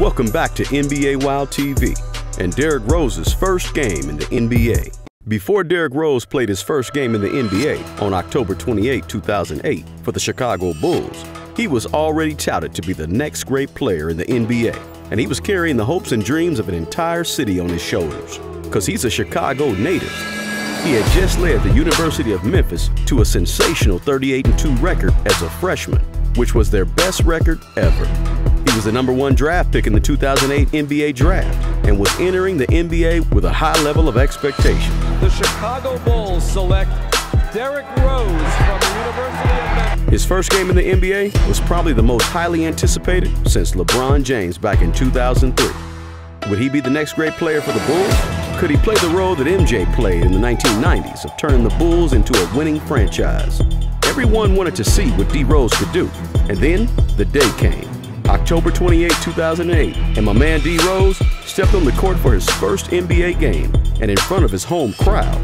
Welcome back to NBA Wild TV and Derrick Rose's first game in the NBA. Before Derrick Rose played his first game in the NBA on October 28, 2008 for the Chicago Bulls, he was already touted to be the next great player in the NBA, and he was carrying the hopes and dreams of an entire city on his shoulders, because he's a Chicago native. He had just led the University of Memphis to a sensational 38-2 record as a freshman, which was their best record ever. He was the #1 draft pick in the 2008 NBA draft and was entering the NBA with a high level of expectation. The Chicago Bulls select Derrick Rose from the University of Memphis. His first game in the NBA was probably the most highly anticipated since LeBron James back in 2003. Would he be the next great player for the Bulls? Could he play the role that MJ played in the 1990s of turning the Bulls into a winning franchise? Everyone wanted to see what D. Rose could do, and then the day came. October 28, 2008, and my man D. Rose stepped on the court for his first NBA game and in front of his home crowd.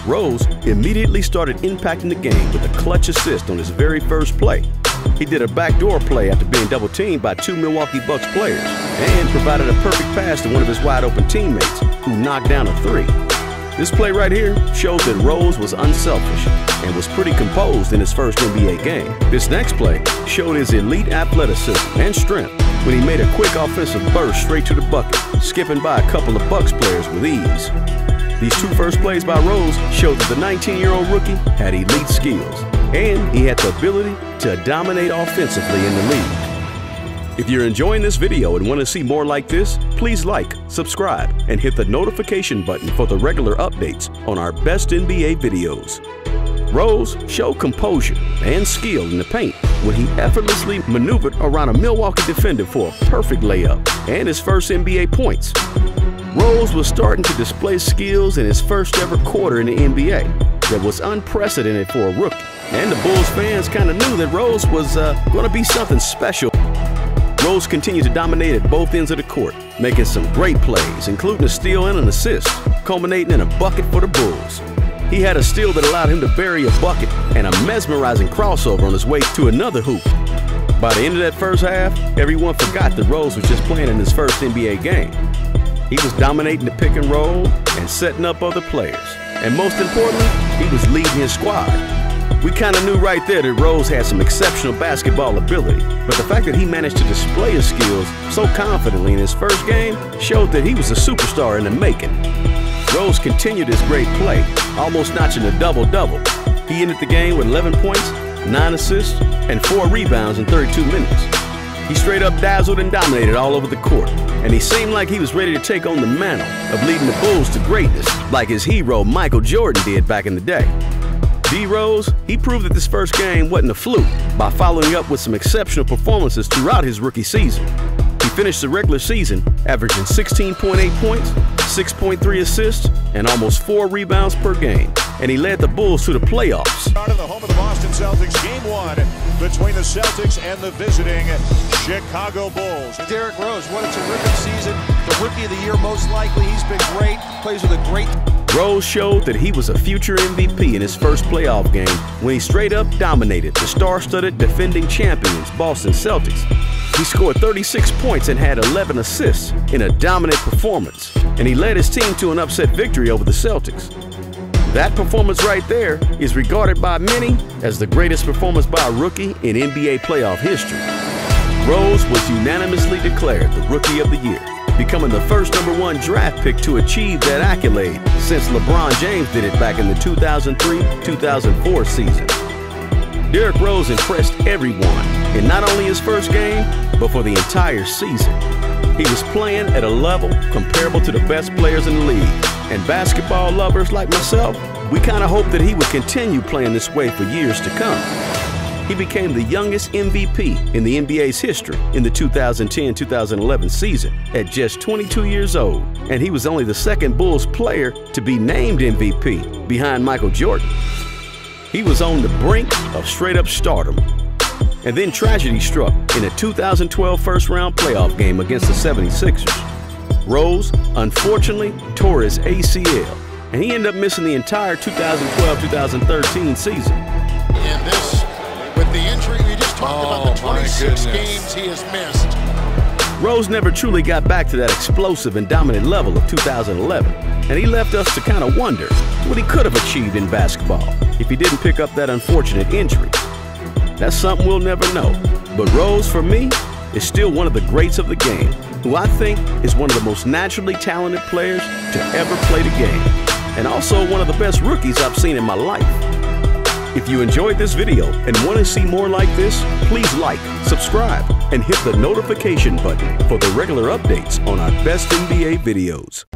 Rose immediately started impacting the game with a clutch assist on his very first play. He did a backdoor play after being double-teamed by 2 Milwaukee Bucks players and provided a perfect pass to one of his wide-open teammates who knocked down a 3. This play right here shows that Rose was unselfish and was pretty composed in his first NBA game. This next play showed his elite athleticism and strength when he made a quick offensive burst straight to the bucket, skipping by a couple of Bucks players with ease. These 2 first plays by Rose showed that the 19-year-old rookie had elite skills, and he had the ability to dominate offensively in the league. If you're enjoying this video and want to see more like this, please like, subscribe, and hit the notification button for the regular updates on our best NBA videos. Rose showed composure and skill in the paint when he effortlessly maneuvered around a Milwaukee defender for a perfect layup and his first NBA points. Rose was starting to display skills in his first ever quarter in the NBA that was unprecedented for a rookie, and the Bulls fans kind of knew that Rose was going to be something special. Rose continued to dominate at both ends of the court, making some great plays, including a steal and an assist, culminating in a bucket for the Bulls. He had a steal that allowed him to bury a bucket and a mesmerizing crossover on his way to another hoop. By the end of that first half, everyone forgot that Rose was just playing in his first NBA game. He was dominating the pick and roll and setting up other players. And most importantly, he was leading his squad. We kind of knew right there that Rose had some exceptional basketball ability, but the fact that he managed to display his skills so confidently in his first game showed that he was a superstar in the making. Rose continued his great play, almost notching a double-double. He ended the game with 11 points, 9 assists, and 4 rebounds in 32 minutes. He straight up dazzled and dominated all over the court, and he seemed like he was ready to take on the mantle of leading the Bulls to greatness like his hero Michael Jordan did back in the day. D. Rose, he proved that this first game wasn't a fluke by following up with some exceptional performances throughout his rookie season. He finished the regular season averaging 16.8 points, 6.3 assists, and almost 4 rebounds per game, and he led the Bulls to the playoffs. Started the home of the Boston Celtics, Game 1 between the Celtics and the visiting Chicago Bulls. Derrick Rose, what a terrific season. The Rookie of the Year, most likely. He's been great. Plays with a great... Rose showed that he was a future MVP in his first playoff game when he straight up dominated the star-studded defending champions Boston Celtics. He scored 36 points and had 11 assists in a dominant performance, and he led his team to an upset victory over the Celtics. That performance right there is regarded by many as the greatest performance by a rookie in NBA playoff history. Rose was unanimously declared the Rookie of the Year, becoming the first #1 draft pick to achieve that accolade since LeBron James did it back in the 2003-2004 season. Derrick Rose impressed everyone in not only his first game, but for the entire season. He was playing at a level comparable to the best players in the league, and basketball lovers like myself, we kind of hope that he would continue playing this way for years to come. He became the youngest MVP in the NBA's history in the 2010-2011 season at just 22 years old, and he was only the second Bulls player to be named MVP behind Michael Jordan. He was on the brink of straight-up stardom. And then tragedy struck in a 2012 first-round playoff game against the 76ers. Rose, unfortunately, tore his ACL, and he ended up missing the entire 2012-2013 season. And this, with the injury we just talked about, the 26 games he has missed. Rose never truly got back to that explosive and dominant level of 2011, and he left us to kind of wonder what he could have achieved in basketball if he didn't pick up that unfortunate injury. That's something we'll never know, but Rose, for me, is still one of the greats of the game, who I think is one of the most naturally talented players to ever play the game, and also one of the best rookies I've seen in my life. If you enjoyed this video and want to see more like this, please like, subscribe, and hit the notification button for the regular updates on our best NBA videos.